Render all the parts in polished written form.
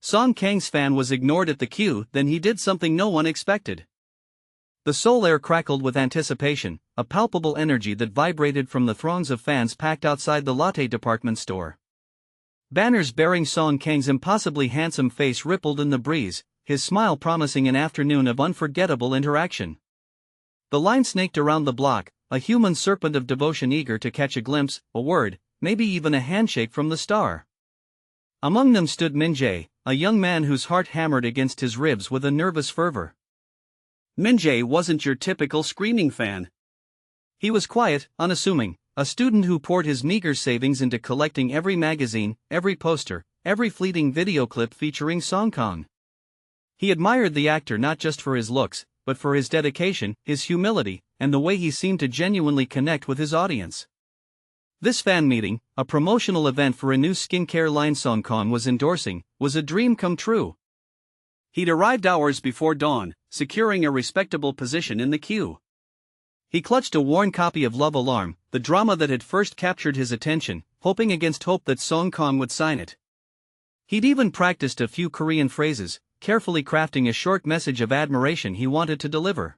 Song Kang's fan was ignored at the queue, then he did something no one expected. The Seoul air crackled with anticipation, a palpable energy that vibrated from the throngs of fans packed outside the latte department store. Banners bearing Song Kang's impossibly handsome face rippled in the breeze, his smile promising an afternoon of unforgettable interaction. The line snaked around the block, a human serpent of devotion eager to catch a glimpse, a word, maybe even a handshake from the star. Among them stood Min-jae, a young man whose heart hammered against his ribs with a nervous fervor. Min-jae wasn't your typical screaming fan. He was quiet, unassuming, a student who poured his meager savings into collecting every magazine, every poster, every fleeting video clip featuring Song Kang. He admired the actor not just for his looks, but for his dedication, his humility, and the way he seemed to genuinely connect with his audience. This fan meeting, a promotional event for a new skincare line Song Kang was endorsing, was a dream come true. He'd arrived hours before dawn, securing a respectable position in the queue. He clutched a worn copy of Love Alarm, the drama that had first captured his attention, hoping against hope that Song Kang would sign it. He'd even practiced a few Korean phrases, carefully crafting a short message of admiration he wanted to deliver.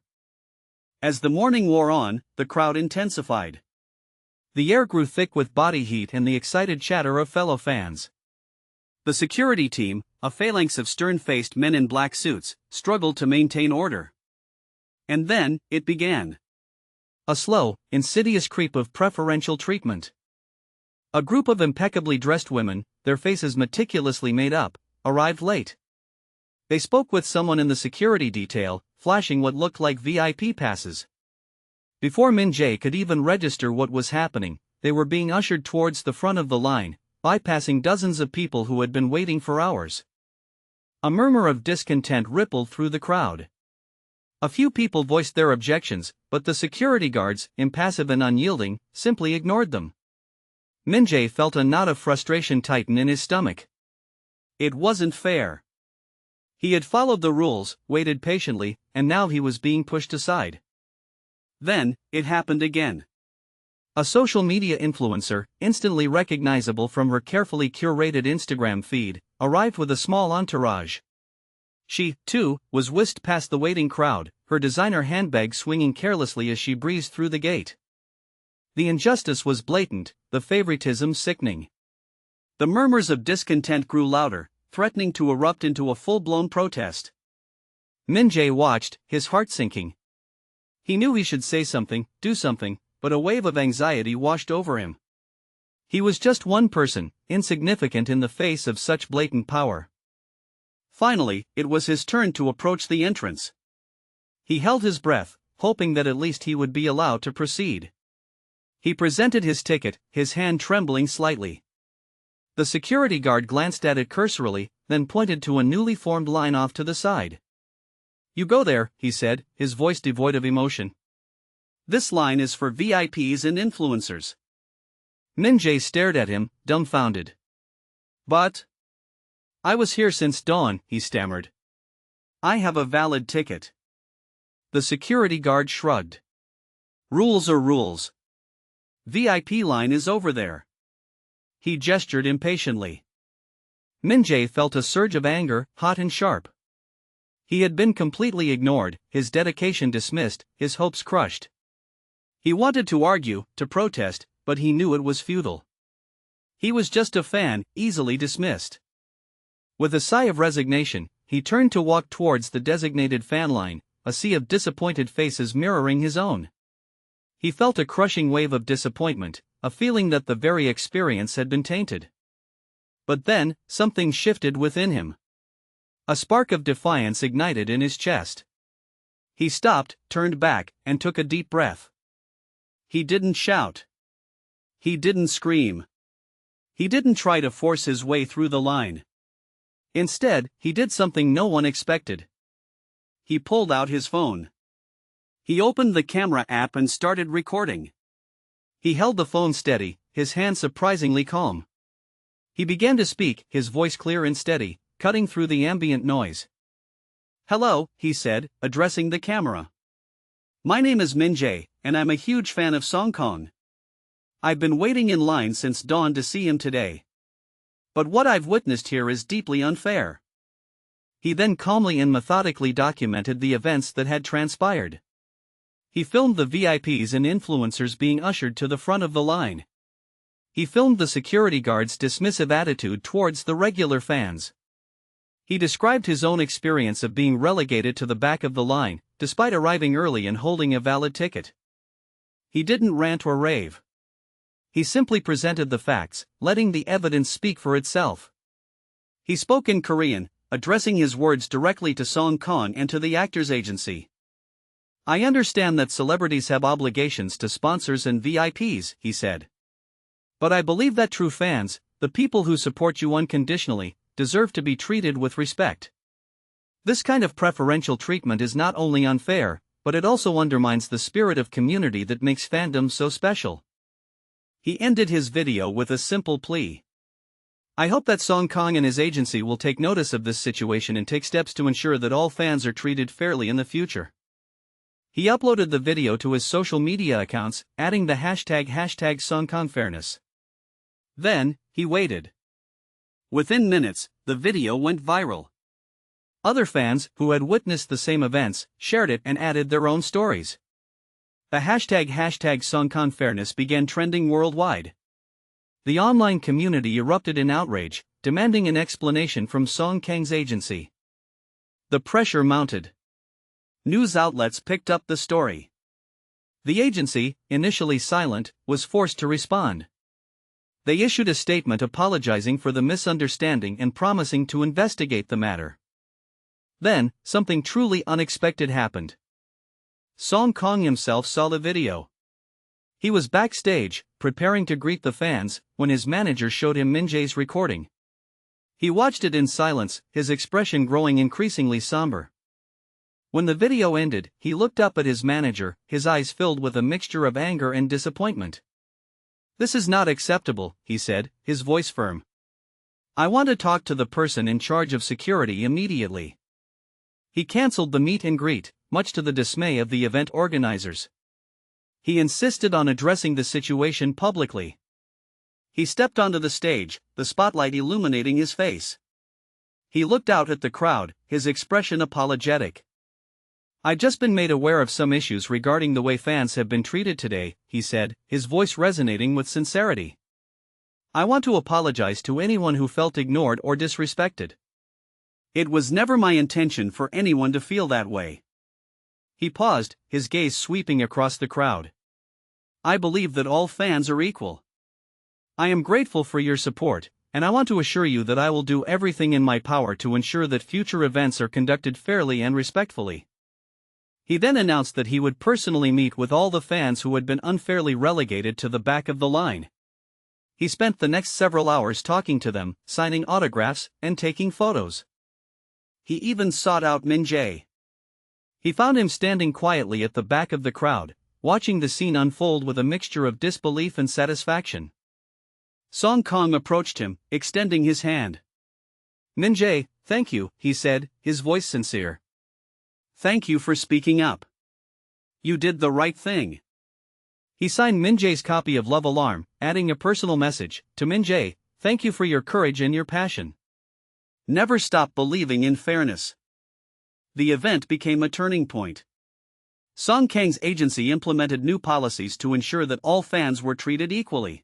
As the morning wore on, the crowd intensified. The air grew thick with body heat and the excited chatter of fellow fans. The security team, a phalanx of stern-faced men in black suits, struggled to maintain order. And then, it began. A slow, insidious creep of preferential treatment. A group of impeccably dressed women, their faces meticulously made up, arrived late. They spoke with someone in the security detail, flashing what looked like VIP passes. Before Min-jae could even register what was happening, they were being ushered towards the front of the line, bypassing dozens of people who had been waiting for hours. A murmur of discontent rippled through the crowd. A few people voiced their objections, but the security guards, impassive and unyielding, simply ignored them. Min-jae felt a knot of frustration tighten in his stomach. It wasn't fair. He had followed the rules, waited patiently, and now he was being pushed aside. Then, it happened again. A social media influencer, instantly recognizable from her carefully curated Instagram feed, arrived with a small entourage. She, too, was whisked past the waiting crowd, her designer handbag swinging carelessly as she breezed through the gate. The injustice was blatant, the favoritism sickening. The murmurs of discontent grew louder, threatening to erupt into a full-blown protest. Min-jae watched, his heart sinking. He knew he should say something, do something, but a wave of anxiety washed over him. He was just one person, insignificant in the face of such blatant power. Finally, it was his turn to approach the entrance. He held his breath, hoping that at least he would be allowed to proceed. He presented his ticket, his hand trembling slightly. The security guard glanced at it cursorily, then pointed to a newly formed line off to the side. "You go there," he said, his voice devoid of emotion. "This line is for VIPs and influencers." Min-jae stared at him, dumbfounded. "But I was here since dawn," he stammered. "I have a valid ticket." The security guard shrugged. "Rules are rules. VIP line is over there." He gestured impatiently. Min-jae felt a surge of anger, hot and sharp. He had been completely ignored, his dedication dismissed, his hopes crushed. He wanted to argue, to protest, but he knew it was futile. He was just a fan, easily dismissed. With a sigh of resignation, he turned to walk towards the designated fan line, a sea of disappointed faces mirroring his own. He felt a crushing wave of disappointment, a feeling that the very experience had been tainted. But then, something shifted within him. A spark of defiance ignited in his chest. He stopped, turned back, and took a deep breath. He didn't shout. He didn't scream. He didn't try to force his way through the line. Instead, he did something no one expected. He pulled out his phone. He opened the camera app and started recording. He held the phone steady, his hand surprisingly calm. He began to speak, his voice clear and steady, cutting through the ambient noise. "Hello," he said, addressing the camera. "My name is Min-jae, and I'm a huge fan of Song Kang. I've been waiting in line since dawn to see him today. But what I've witnessed here is deeply unfair. He then calmly and methodically documented the events that had transpired. He filmed the VIPs and influencers being ushered to the front of the line. He filmed the security guards' dismissive attitude towards the regular fans. He described his own experience of being relegated to the back of the line, despite arriving early and holding a valid ticket. He didn't rant or rave. He simply presented the facts, letting the evidence speak for itself. He spoke in Korean, addressing his words directly to Kang and to the actor's agency. "I understand that celebrities have obligations to sponsors and VIPs," he said. "But I believe that true fans, the people who support you unconditionally, deserve to be treated with respect. This kind of preferential treatment is not only unfair, but it also undermines the spirit of community that makes fandom so special." He ended his video with a simple plea. "I hope that Kang and his agency will take notice of this situation and take steps to ensure that all fans are treated fairly in the future." He uploaded the video to his social media accounts, adding the hashtag #SongKangFairness. Then, he waited. Within minutes, the video went viral. Other fans, who had witnessed the same events, shared it and added their own stories. The hashtag #SongKangFairness began trending worldwide. The online community erupted in outrage, demanding an explanation from Kang's agency. The pressure mounted. News outlets picked up the story. The agency, initially silent, was forced to respond. They issued a statement apologizing for the misunderstanding and promising to investigate the matter. Then, something truly unexpected happened. Kang himself saw the video. He was backstage, preparing to greet the fans, when his manager showed him Min-jae's recording. He watched it in silence, his expression growing increasingly somber. When the video ended, he looked up at his manager, his eyes filled with a mixture of anger and disappointment. "This is not acceptable," he said, his voice firm. "I want to talk to the person in charge of security immediately." He cancelled the meet and greet, much to the dismay of the event organizers. He insisted on addressing the situation publicly. He stepped onto the stage, the spotlight illuminating his face. He looked out at the crowd, his expression apologetic. "I've just been made aware of some issues regarding the way fans have been treated today," he said, his voice resonating with sincerity. "I want to apologize to anyone who felt ignored or disrespected. It was never my intention for anyone to feel that way." He paused, his gaze sweeping across the crowd. "I believe that all fans are equal. I am grateful for your support, and I want to assure you that I will do everything in my power to ensure that future events are conducted fairly and respectfully." He then announced that he would personally meet with all the fans who had been unfairly relegated to the back of the line. He spent the next several hours talking to them, signing autographs, and taking photos. He even sought out Min-jae. He found him standing quietly at the back of the crowd, watching the scene unfold with a mixture of disbelief and satisfaction. Kang approached him, extending his hand. "Min-jae, thank you," he said, his voice sincere. "Thank you for speaking up. You did the right thing." He signed Min-jae's copy of Love Alarm, adding a personal message, "To Min-jae, thank you for your courage and your passion. Never stop believing in fairness." The event became a turning point. Kang's agency implemented new policies to ensure that all fans were treated equally.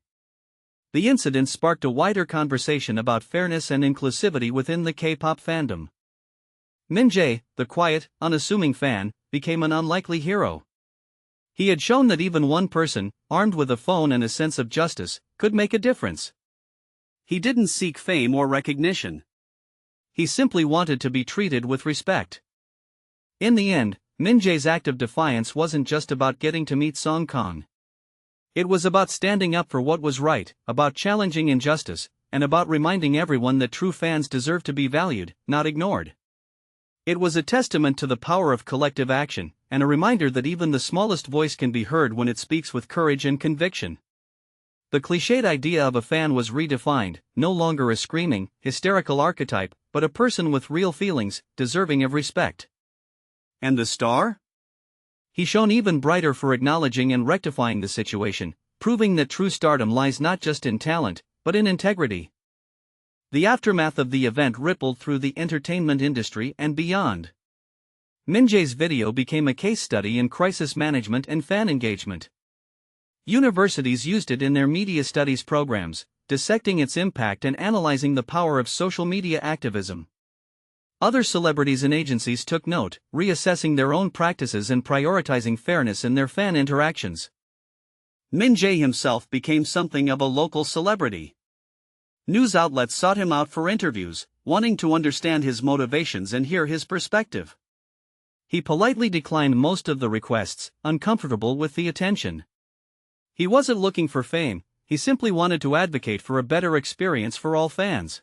The incident sparked a wider conversation about fairness and inclusivity within the K-pop fandom. Min-jae, the quiet, unassuming fan, became an unlikely hero. He had shown that even one person, armed with a phone and a sense of justice, could make a difference. He didn't seek fame or recognition. He simply wanted to be treated with respect. In the end, Min-jae's act of defiance wasn't just about getting to meet Kang. It was about standing up for what was right, about challenging injustice, and about reminding everyone that true fans deserve to be valued, not ignored. It was a testament to the power of collective action, and a reminder that even the smallest voice can be heard when it speaks with courage and conviction. The cliched idea of a fan was redefined, no longer a screaming, hysterical archetype, but a person with real feelings, deserving of respect. And the star? He shone even brighter for acknowledging and rectifying the situation, proving that true stardom lies not just in talent, but in integrity. The aftermath of the event rippled through the entertainment industry and beyond. Min Jae's video became a case study in crisis management and fan engagement. Universities used it in their media studies programs, dissecting its impact and analyzing the power of social media activism. Other celebrities and agencies took note, reassessing their own practices and prioritizing fairness in their fan interactions. Min Jae himself became something of a local celebrity. News outlets sought him out for interviews, wanting to understand his motivations and hear his perspective. He politely declined most of the requests, uncomfortable with the attention. He wasn't looking for fame, he simply wanted to advocate for a better experience for all fans.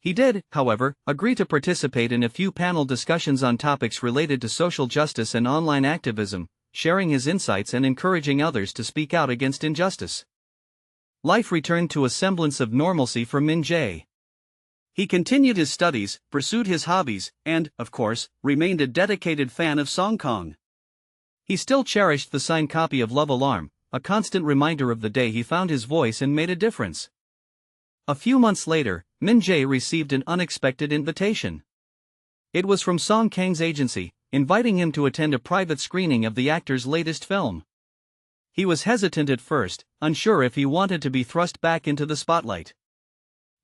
He did, however, agree to participate in a few panel discussions on topics related to social justice and online activism, sharing his insights and encouraging others to speak out against injustice. Life returned to a semblance of normalcy for Min Jae. He continued his studies, pursued his hobbies, and, of course, remained a dedicated fan of Kang. He still cherished the signed copy of Love Alarm, a constant reminder of the day he found his voice and made a difference. A few months later, Min Jae received an unexpected invitation. It was from Kang's agency, inviting him to attend a private screening of the actor's latest film. He was hesitant at first, unsure if he wanted to be thrust back into the spotlight.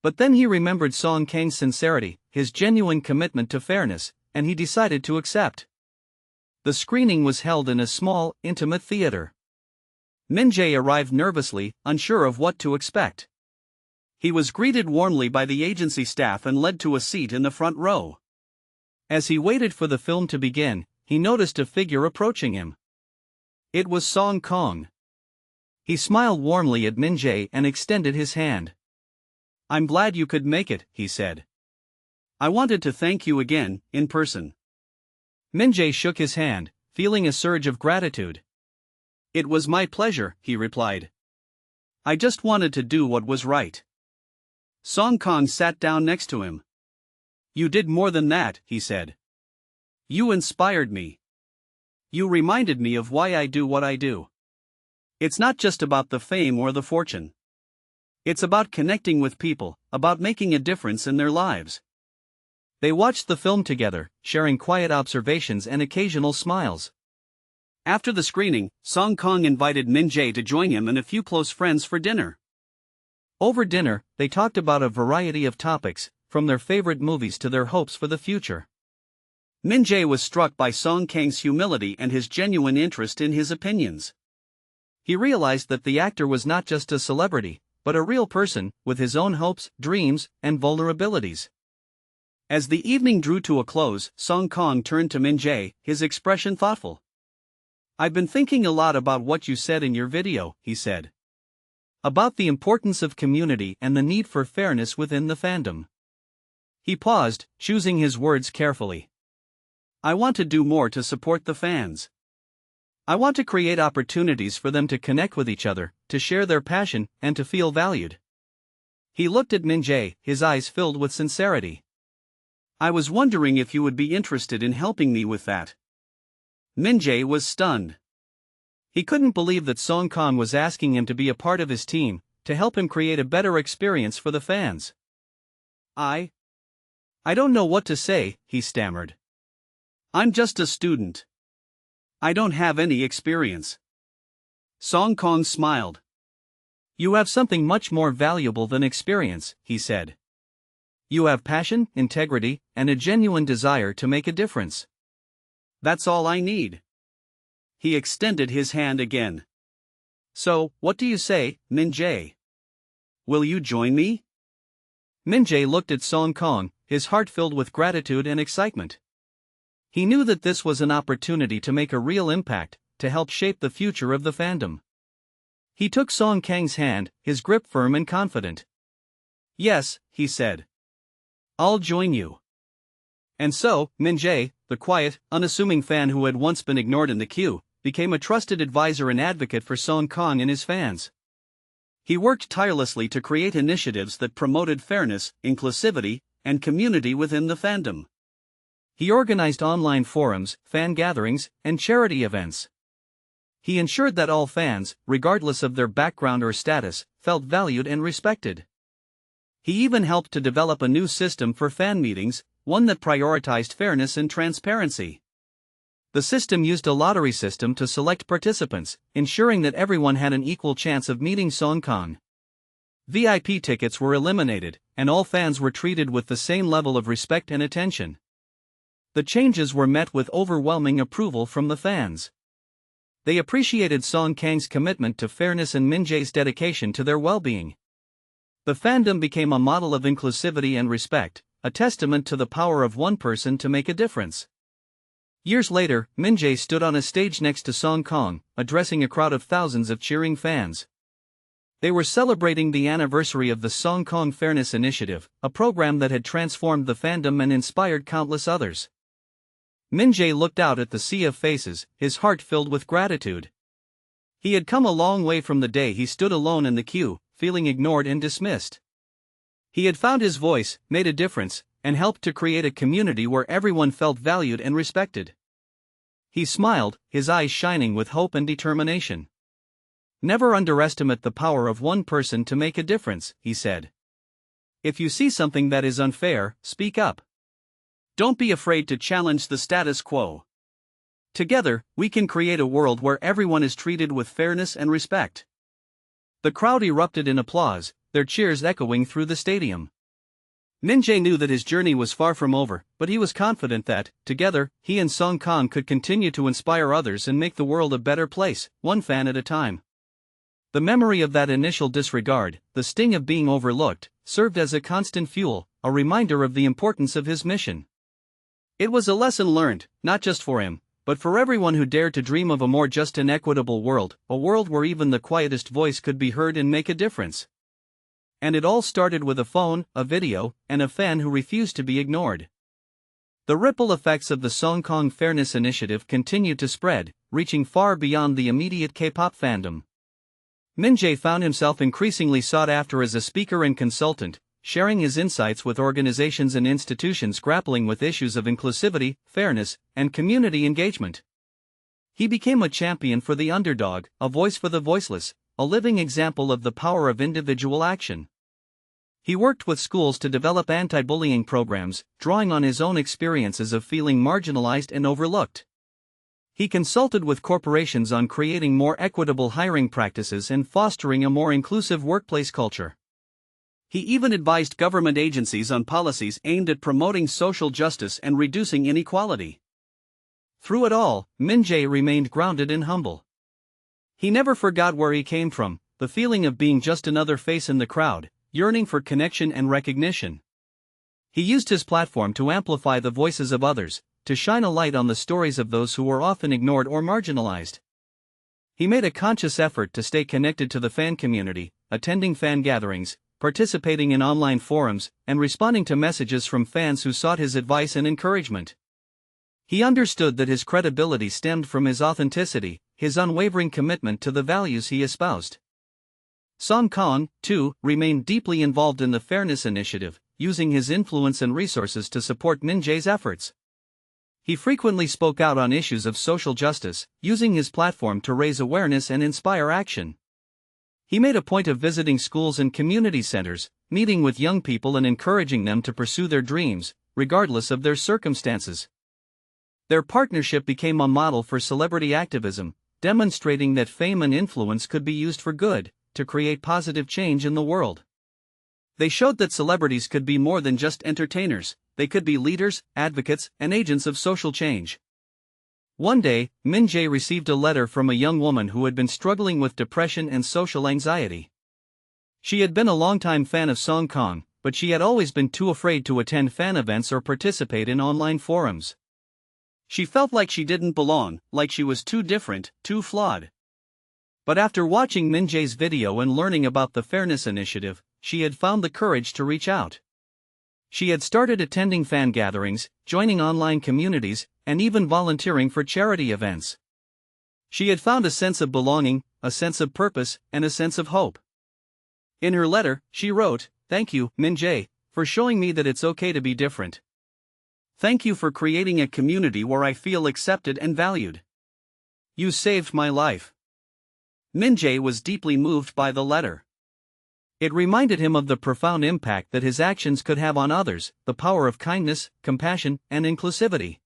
But then he remembered Kang's sincerity, his genuine commitment to fairness, and he decided to accept. The screening was held in a small, intimate theater. Min Jae arrived nervously, unsure of what to expect. He was greeted warmly by the agency staff and led to a seat in the front row. As he waited for the film to begin, he noticed a figure approaching him. It was Kang. He smiled warmly at Min Jae and extended his hand. "I'm glad you could make it," he said. "I wanted to thank you again, in person." Min Jae shook his hand, feeling a surge of gratitude. "It was my pleasure," he replied. "I just wanted to do what was right." Kang sat down next to him. "You did more than that," he said. "You inspired me. You reminded me of why I do what I do. It's not just about the fame or the fortune. It's about connecting with people, about making a difference in their lives." They watched the film together, sharing quiet observations and occasional smiles. After the screening, Kang invited Min Jae to join him and a few close friends for dinner. Over dinner, they talked about a variety of topics, from their favorite movies to their hopes for the future. Min Jae was struck by Kang's humility and his genuine interest in his opinions. He realized that the actor was not just a celebrity, but a real person, with his own hopes, dreams, and vulnerabilities. As the evening drew to a close, Kang turned to Min Jae, his expression thoughtful. "I've been thinking a lot about what you said in your video," he said. "About the importance of community and the need for fairness within the fandom." He paused, choosing his words carefully. "I want to do more to support the fans. I want to create opportunities for them to connect with each other, to share their passion, and to feel valued." He looked at Min Jae, his eyes filled with sincerity. "I was wondering if you would be interested in helping me with that." Min Jae was stunned. He couldn't believe that Kang was asking him to be a part of his team, to help him create a better experience for the fans. I don't know what to say," he stammered. "I'm just a student. I don't have any experience." Kang smiled. "You have something much more valuable than experience," he said. "You have passion, integrity, and a genuine desire to make a difference. That's all I need." He extended his hand again. "So, what do you say, Min Jae? Will you join me?" Min Jae looked at Kang, his heart filled with gratitude and excitement. He knew that this was an opportunity to make a real impact, to help shape the future of the fandom. He took Kang's hand, his grip firm and confident. "Yes," he said. "I'll join you." And so, Min Jae, the quiet, unassuming fan who had once been ignored in the queue, became a trusted advisor and advocate for Kang and his fans. He worked tirelessly to create initiatives that promoted fairness, inclusivity, and community within the fandom. He organized online forums, fan gatherings, and charity events. He ensured that all fans, regardless of their background or status, felt valued and respected. He even helped to develop a new system for fan meetings, one that prioritized fairness and transparency. The system used a lottery system to select participants, ensuring that everyone had an equal chance of meeting Kang. VIP tickets were eliminated, and all fans were treated with the same level of respect and attention. The changes were met with overwhelming approval from the fans. They appreciated Kang's commitment to fairness and Min Jae's dedication to their well-being. The fandom became a model of inclusivity and respect, a testament to the power of one person to make a difference. Years later, Min Jae stood on a stage next to Kang, addressing a crowd of thousands of cheering fans. They were celebrating the anniversary of the Kang Fairness Initiative, a program that had transformed the fandom and inspired countless others. Min Jae looked out at the sea of faces, his heart filled with gratitude. He had come a long way from the day he stood alone in the queue, feeling ignored and dismissed. He had found his voice, made a difference, and helped to create a community where everyone felt valued and respected. He smiled, his eyes shining with hope and determination. "Never underestimate the power of one person to make a difference," he said. "If you see something that is unfair, speak up. Don't be afraid to challenge the status quo. Together, we can create a world where everyone is treated with fairness and respect." The crowd erupted in applause, their cheers echoing through the stadium. Min Jae knew that his journey was far from over, but he was confident that, together, he and Kang could continue to inspire others and make the world a better place, one fan at a time. The memory of that initial disregard, the sting of being overlooked, served as a constant fuel, a reminder of the importance of his mission. It was a lesson learned, not just for him, but for everyone who dared to dream of a more just and equitable world, a world where even the quietest voice could be heard and make a difference. And it all started with a phone, a video, and a fan who refused to be ignored. The ripple effects of the Kang Fairness Initiative continued to spread, reaching far beyond the immediate K-pop fandom. Min Jae found himself increasingly sought after as a speaker and consultant, sharing his insights with organizations and institutions grappling with issues of inclusivity, fairness, and community engagement. He became a champion for the underdog, a voice for the voiceless, a living example of the power of individual action. He worked with schools to develop anti-bullying programs, drawing on his own experiences of feeling marginalized and overlooked. He consulted with corporations on creating more equitable hiring practices and fostering a more inclusive workplace culture. He even advised government agencies on policies aimed at promoting social justice and reducing inequality. Through it all, Min Jae remained grounded and humble. He never forgot where he came from, the feeling of being just another face in the crowd, yearning for connection and recognition. He used his platform to amplify the voices of others, to shine a light on the stories of those who were often ignored or marginalized. He made a conscious effort to stay connected to the fan community, attending fan gatherings, participating in online forums, and responding to messages from fans who sought his advice and encouragement. He understood that his credibility stemmed from his authenticity, his unwavering commitment to the values he espoused. Kang, too, remained deeply involved in the Fairness Initiative, using his influence and resources to support Min Jae's efforts. He frequently spoke out on issues of social justice, using his platform to raise awareness and inspire action. He made a point of visiting schools and community centers, meeting with young people and encouraging them to pursue their dreams, regardless of their circumstances. Their partnership became a model for celebrity activism, demonstrating that fame and influence could be used for good, to create positive change in the world. They showed that celebrities could be more than just entertainers, they could be leaders, advocates, and agents of social change. One day, Min Jae received a letter from a young woman who had been struggling with depression and social anxiety. She had been a longtime fan of Kang, but she had always been too afraid to attend fan events or participate in online forums. She felt like she didn't belong, like she was too different, too flawed. But after watching Min Jae's video and learning about the Fairness Initiative, she had found the courage to reach out. She had started attending fan gatherings, joining online communities, and even volunteering for charity events. She had found a sense of belonging, a sense of purpose, and a sense of hope. In her letter, she wrote, "Thank you, Min Jae, for showing me that it's okay to be different. Thank you for creating a community where I feel accepted and valued. You saved my life." Min Jae was deeply moved by the letter. It reminded him of the profound impact that his actions could have on others, the power of kindness, compassion, and inclusivity.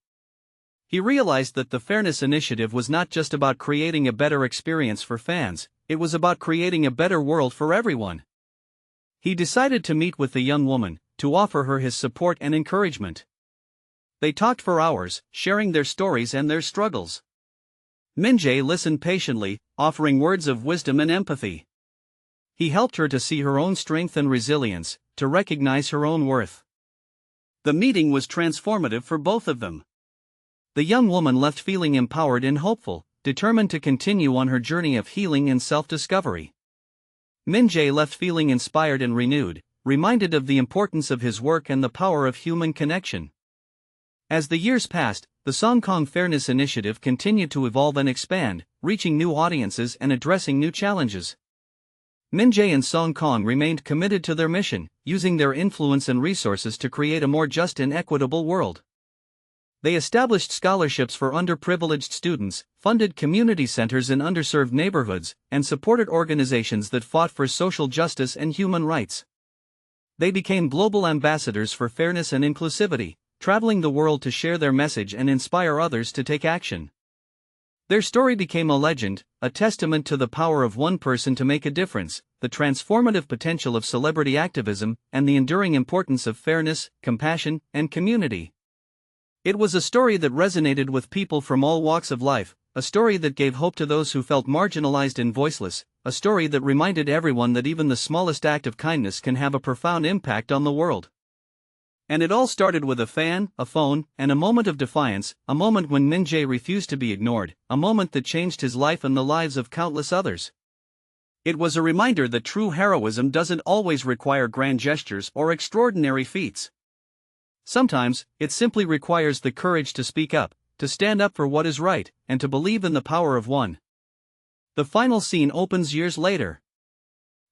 He realized that the Fairness Initiative was not just about creating a better experience for fans, it was about creating a better world for everyone. He decided to meet with the young woman, to offer her his support and encouragement. They talked for hours, sharing their stories and their struggles. Min-jae listened patiently, offering words of wisdom and empathy. He helped her to see her own strength and resilience, to recognize her own worth. The meeting was transformative for both of them. The young woman left feeling empowered and hopeful, determined to continue on her journey of healing and self-discovery. Min-jae left feeling inspired and renewed, reminded of the importance of his work and the power of human connection. As the years passed, the Kang Fairness Initiative continued to evolve and expand, reaching new audiences and addressing new challenges. Min-jae and Kang remained committed to their mission, using their influence and resources to create a more just and equitable world. They established scholarships for underprivileged students, funded community centers in underserved neighborhoods, and supported organizations that fought for social justice and human rights. They became global ambassadors for fairness and inclusivity, traveling the world to share their message and inspire others to take action. Their story became a legend, a testament to the power of one person to make a difference, the transformative potential of celebrity activism, and the enduring importance of fairness, compassion, and community. It was a story that resonated with people from all walks of life, a story that gave hope to those who felt marginalized and voiceless, a story that reminded everyone that even the smallest act of kindness can have a profound impact on the world. And it all started with a fan, a phone, and a moment of defiance, a moment when Min-jae refused to be ignored, a moment that changed his life and the lives of countless others. It was a reminder that true heroism doesn't always require grand gestures or extraordinary feats. Sometimes, it simply requires the courage to speak up, to stand up for what is right, and to believe in the power of one. The final scene opens years later.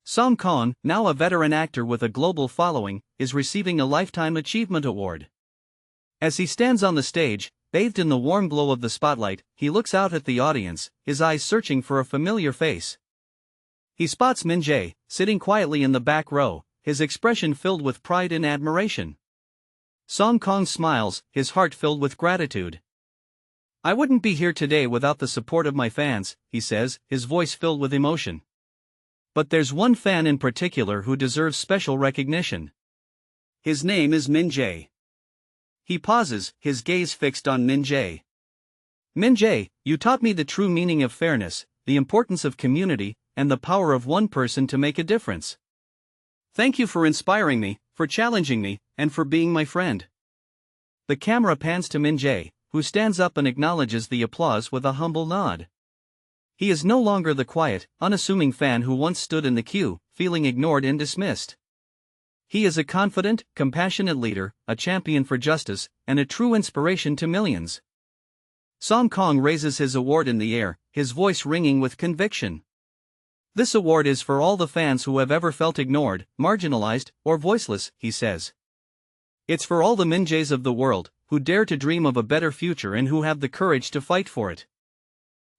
Kang, now a veteran actor with a global following, is receiving a Lifetime Achievement Award. As he stands on the stage, bathed in the warm glow of the spotlight, he looks out at the audience, his eyes searching for a familiar face. He spots Min-jae, sitting quietly in the back row, his expression filled with pride and admiration. Kang smiles, his heart filled with gratitude. "I wouldn't be here today without the support of my fans," he says, his voice filled with emotion. "But there's one fan in particular who deserves special recognition. His name is Min-jae." He pauses, his gaze fixed on Min-jae. "Min-jae, you taught me the true meaning of fairness, the importance of community, and the power of one person to make a difference. Thank you for inspiring me, for challenging me, and for being my friend." The camera pans to Min-jae, who stands up and acknowledges the applause with a humble nod. He is no longer the quiet, unassuming fan who once stood in the queue, feeling ignored and dismissed. He is a confident, compassionate leader, a champion for justice, and a true inspiration to millions. Kang raises his award in the air, his voice ringing with conviction. "This award is for all the fans who have ever felt ignored, marginalized, or voiceless," he says. "It's for all the Min-jaes of the world, who dare to dream of a better future and who have the courage to fight for it."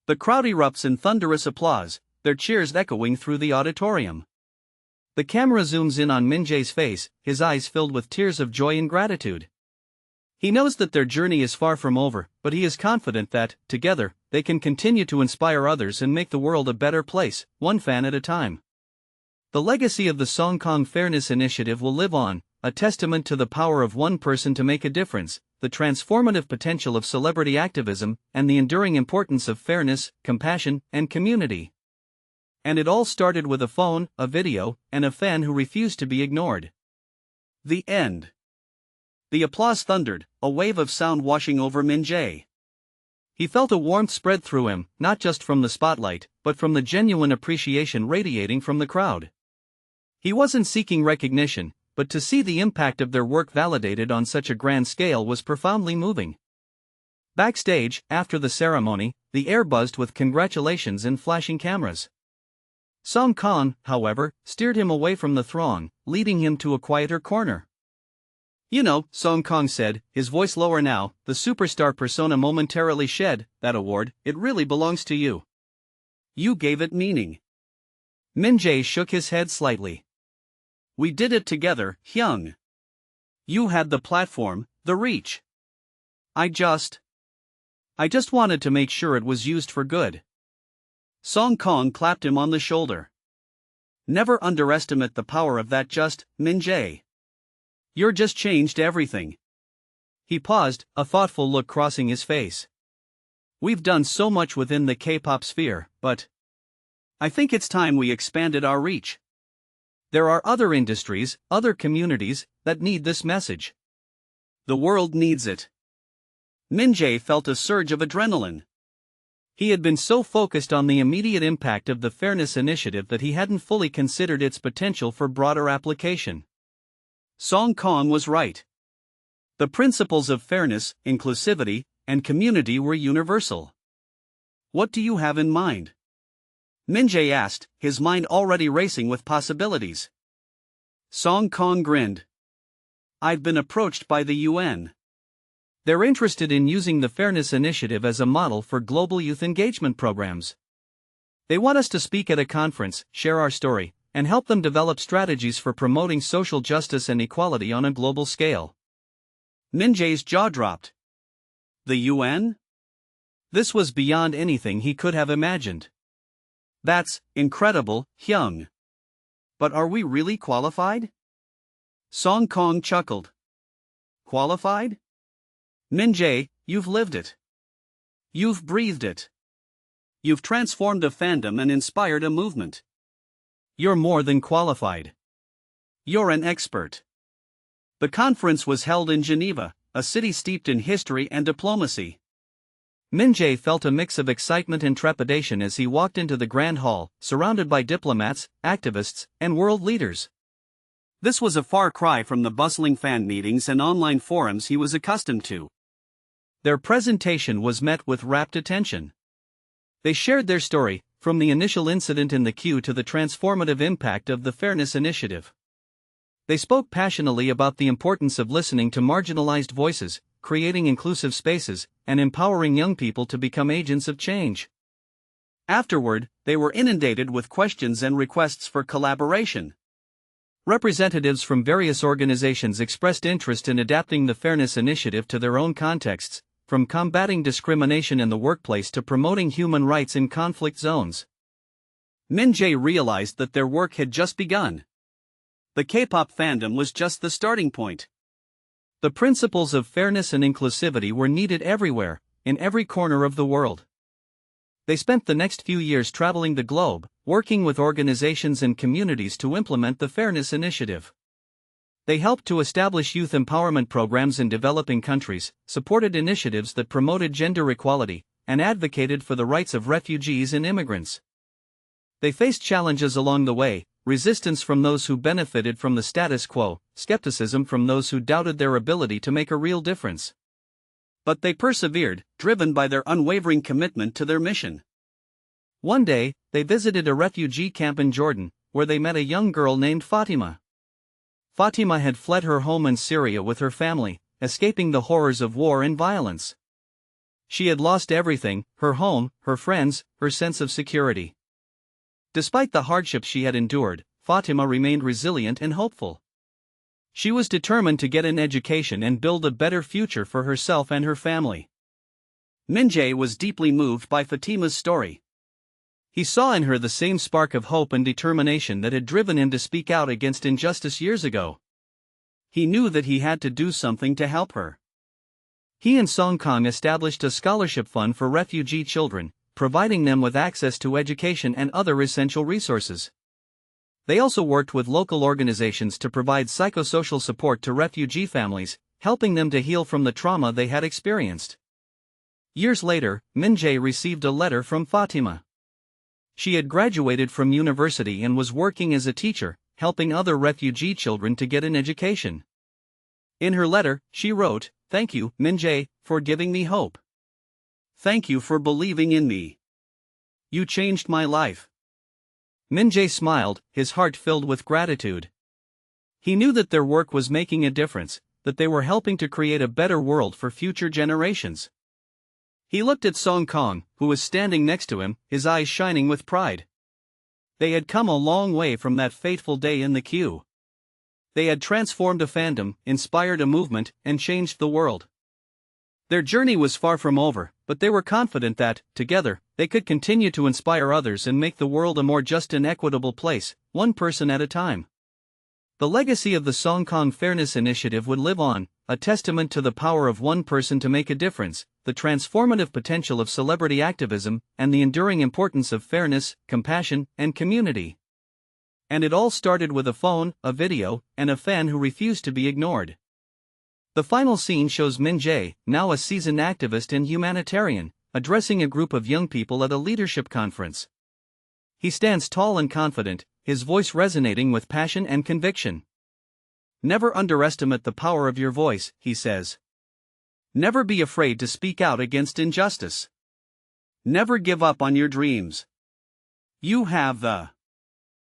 The crowd erupts in thunderous applause, their cheers echoing through the auditorium. The camera zooms in on Min-jae's face, his eyes filled with tears of joy and gratitude. He knows that their journey is far from over, but he is confident that, together, they can continue to inspire others and make the world a better place, one fan at a time. The legacy of the Kang Fairness Initiative will live on, a testament to the power of one person to make a difference, the transformative potential of celebrity activism, and the enduring importance of fairness, compassion, and community. And it all started with a phone, a video, and a fan who refused to be ignored. The end. The applause thundered, a wave of sound washing over Min-jae. He felt a warmth spread through him, not just from the spotlight, but from the genuine appreciation radiating from the crowd. He wasn't seeking recognition, but to see the impact of their work validated on such a grand scale was profoundly moving. Backstage, after the ceremony, the air buzzed with congratulations and flashing cameras. Kang, however, steered him away from the throng, leading him to a quieter corner. "You know," Kang said, his voice lower now, the superstar persona momentarily shed, "that award, it really belongs to you. You gave it meaning." Min-jae shook his head slightly. We did it together, Hyung. You had the platform, the reach. I just wanted to make sure it was used for good. Song Kang clapped him on the shoulder. Never underestimate the power of that just, Min Jae. You're just changed everything. He paused, a thoughtful look crossing his face. We've done so much within the K-pop sphere, but I think it's time we expanded our reach. There are other industries, other communities, that need this message. The world needs it. Min Jae felt a surge of adrenaline. He had been so focused on the immediate impact of the Fairness Initiative that he hadn't fully considered its potential for broader application. Song Kang was right. The principles of fairness, inclusivity, and community were universal. What do you have in mind? Min Jae asked, his mind already racing with possibilities. Song Kang grinned. I've been approached by the UN. They're interested in using the Fairness Initiative as a model for global youth engagement programs. They want us to speak at a conference, share our story, and help them develop strategies for promoting social justice and equality on a global scale. Min Jae's jaw dropped. The UN? This was beyond anything he could have imagined. That's incredible, Hyung. But are we really qualified? Song Kang chuckled. Qualified? Min Jae, you've lived it. You've breathed it. You've transformed a fandom and inspired a movement. You're more than qualified. You're an expert. The conference was held in Geneva, a city steeped in history and diplomacy. Min Jae felt a mix of excitement and trepidation as he walked into the Grand Hall, surrounded by diplomats, activists, and world leaders. This was a far cry from the bustling fan meetings and online forums he was accustomed to. Their presentation was met with rapt attention. They shared their story, from the initial incident in the queue to the transformative impact of the Fairness Initiative. They spoke passionately about the importance of listening to marginalized voices, creating inclusive spaces, and empowering young people to become agents of change. Afterward, they were inundated with questions and requests for collaboration. Representatives from various organizations expressed interest in adapting the Fairness Initiative to their own contexts, from combating discrimination in the workplace to promoting human rights in conflict zones. Min Jae realized that their work had just begun. The K-pop fandom was just the starting point. The principles of fairness and inclusivity were needed everywhere, in every corner of the world. They spent the next few years traveling the globe, working with organizations and communities to implement the Fairness Initiative. They helped to establish youth empowerment programs in developing countries, supported initiatives that promoted gender equality, and advocated for the rights of refugees and immigrants. They faced challenges along the way: resistance from those who benefited from the status quo, skepticism from those who doubted their ability to make a real difference. But they persevered, driven by their unwavering commitment to their mission. One day, they visited a refugee camp in Jordan, where they met a young girl named Fatima. Fatima had fled her home in Syria with her family, escaping the horrors of war and violence. She had lost everything: her home, her friends, her sense of security. Despite the hardships she had endured, Fatima remained resilient and hopeful. She was determined to get an education and build a better future for herself and her family. Min Jae was deeply moved by Fatima's story. He saw in her the same spark of hope and determination that had driven him to speak out against injustice years ago. He knew that he had to do something to help her. He and Song Kang established a scholarship fund for refugee children, providing them with access to education and other essential resources. They also worked with local organizations to provide psychosocial support to refugee families, helping them to heal from the trauma they had experienced. Years later, Min Jae received a letter from Fatima. She had graduated from university and was working as a teacher, helping other refugee children to get an education. In her letter, she wrote, "Thank you, Min Jae, for giving me hope. Thank you for believing in me. You changed my life." Min Jae smiled, his heart filled with gratitude. He knew that their work was making a difference, that they were helping to create a better world for future generations. He looked at Song Kang, who was standing next to him, his eyes shining with pride. They had come a long way from that fateful day in the queue. They had transformed a fandom, inspired a movement, and changed the world. Their journey was far from over, but they were confident that, together, they could continue to inspire others and make the world a more just and equitable place, one person at a time. The legacy of the Song Kang Fairness Initiative would live on, a testament to the power of one person to make a difference, the transformative potential of celebrity activism, and the enduring importance of fairness, compassion, and community. And it all started with a phone, a video, and a fan who refused to be ignored. The final scene shows Min Jae, now a seasoned activist and humanitarian, addressing a group of young people at a leadership conference. He stands tall and confident, his voice resonating with passion and conviction. "Never underestimate the power of your voice," he says. "Never be afraid to speak out against injustice. Never give up on your dreams. You have the